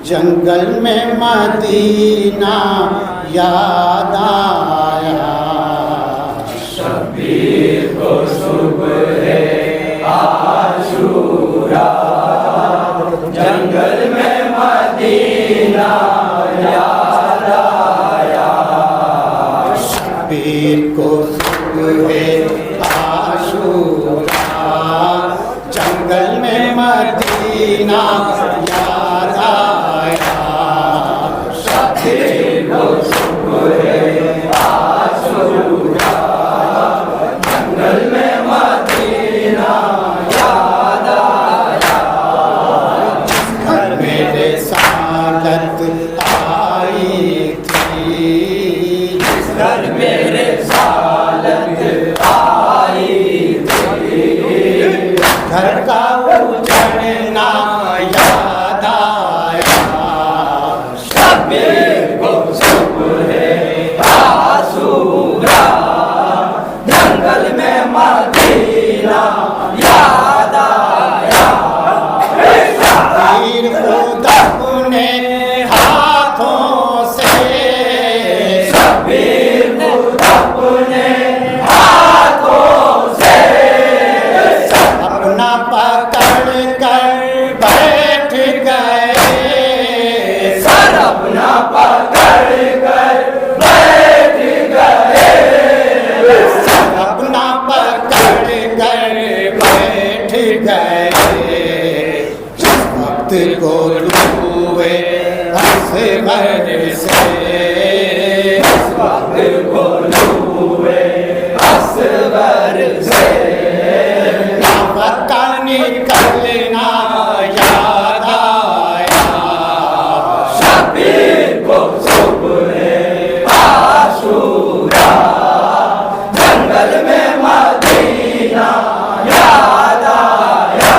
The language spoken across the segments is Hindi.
जंगल में मदीना याद आया, शब्बीर को सुबह आशूरा, जंगल में मदीना याद आया। शब्बीर को सुबह आशूरा, जंगल में मदीना याद आया। शब्बीर को सुबह आशूरा, जंगल में मदीना याद आया। घर मेरे सालत आई थी, घर मेरे सालत आई थी, घर का उजड़ना याद आया। शब्बीर को सुबह आशूरा, जंगल में मदीना याद आया। शब्बीर खुद अपने हाथों से, शब्बीर खुद अपने हाथों से अपना पकड़ कर बैठ गए, सर अपना पकड़ कर बैठ गए, अपना पकड़ कर बैठ गए। जिस वक्त को हुए असगर से, वक्त को हुए असगर से वक्त निकलना याद आया। शब्बीर को सुबह आशूरा, जंगल में मदीना याद आया।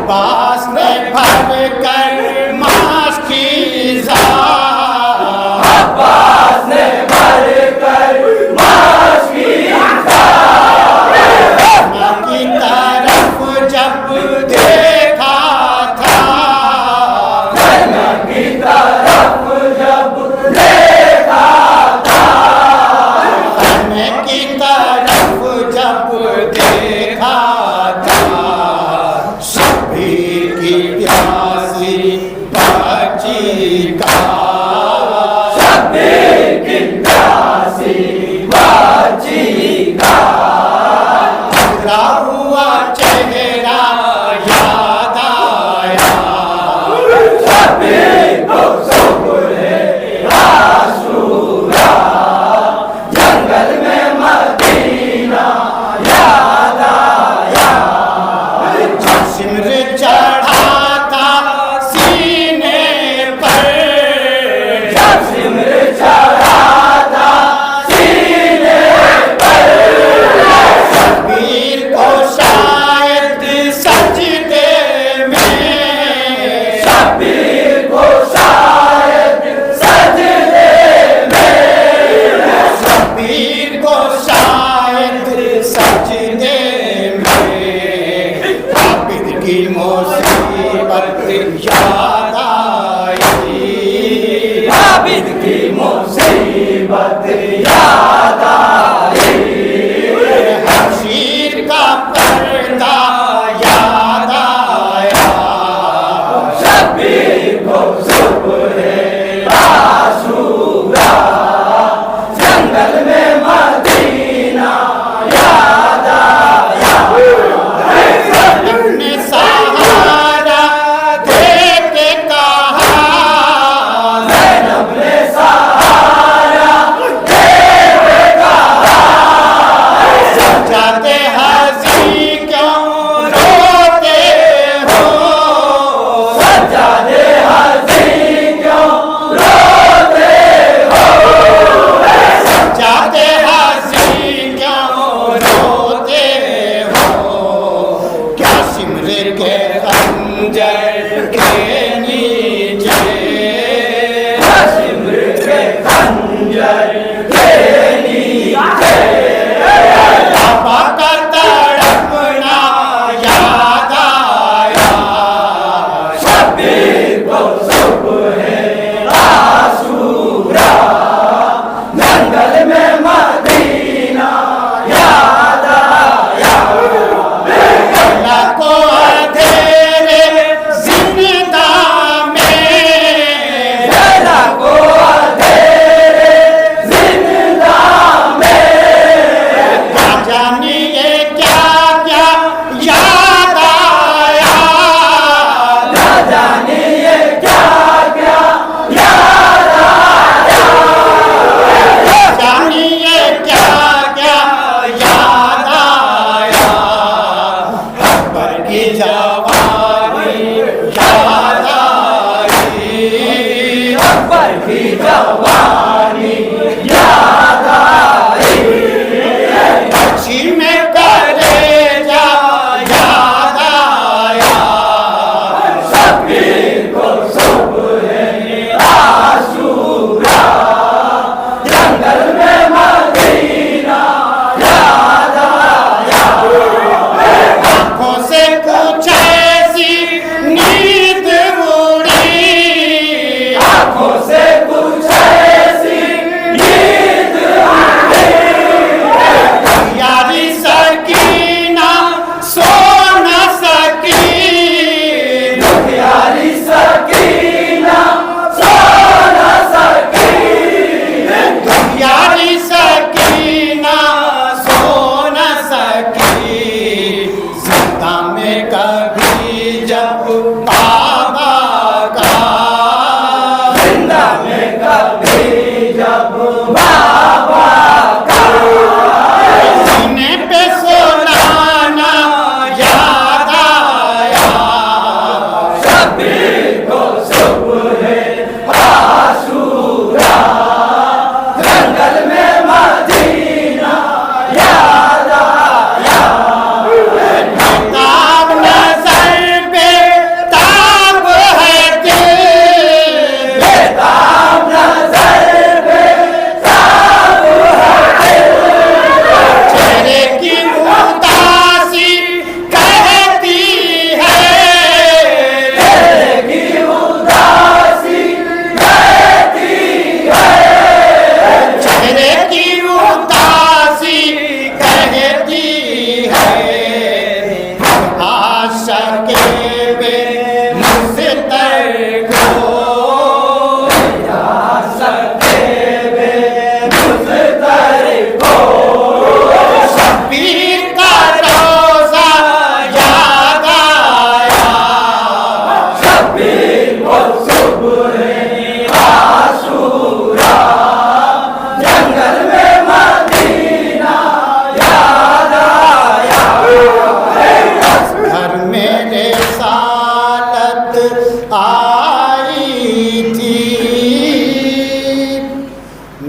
पास ने भर कर माश की ज़ात, अब्बास ने भर कर माश की की तरफ जब देखा था, जन्नत की तरफ जब देखा था, खाने की तरफ जब देखा था। शब्बीर की प्यासी बच्ची का, शब्बीर की प्यासी बच्ची का टुकड़ा हुआ चेहरा याद आया। शब्बीर को सुबह आशूरा, जंगल में मदीना याद आया। सिमर चढ़ा था सीने पर, जब सिमर चढ़ा था सीने पर, शब्बीर को शायद सजदे में, शब्बीर को शायद सजदे में, शब्बीर को शायद सजदे में। आबिद की मुसीबत याद आई, आबिद की मुसीबत याद आई। हशीर का पर्दा याद आया। शब्बीर को सुबह आशूरा, जंगल में मदीना याद आया। अपने सहारा दे के कहा, ज़ैनब ने सहारा दे के कहा, जाते हंसी क्यों रोते हो, सज्जादे हंसी क्यों रोते हो, जाते हंसी क्यों रोते हो। क्या सिमर के खंजर के नीचे, सिमर के खंजर के नीचे बाबा का तड़पना याद आया। शब्बीर सुबह आशूरा जंगल में मदीना याद आया को अंधेरे जिंदा में जला को अंधेरे जिंदा में जानिए क्या क्या याद आया न जानिए क्या क्या याद आया जानिए क्या क्या याद आया अकबर की जवानी याद आई अकबर की जवानी याद आई अच्छी में कलेजा याद आया शबीर को सुबह आशूरा जंगल में मदीना याद आया आंखों से कुछ ऐसी नींद उड़ी आंखों से कुछ ऐसी नींद यारी सकीना सो न सकी प्यारी सकीना सो न सकी यारी सकीना सो न सकी जिंदा में कभी जब बाबा का जिंदा में कभी जब बाबा का सीने पे सोलाना याद आया शबीर को सुबह आशूरा जंगल में मदीना याद आया ताब नजर पे ताब है दिल बेताब नजर पे साब है चेहरे की उदासी कहती है दिल की उदासी कहती है चेहरे की उदासी कहती है आशा के वे मुझसे को सकते वे मुझतर को शबीर का रोजा याद आया शबीर को सुबह आशूरा जंगल में मदीना याद आया घर मेरे सालत आई थी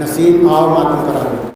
नसीब आओ मातम करो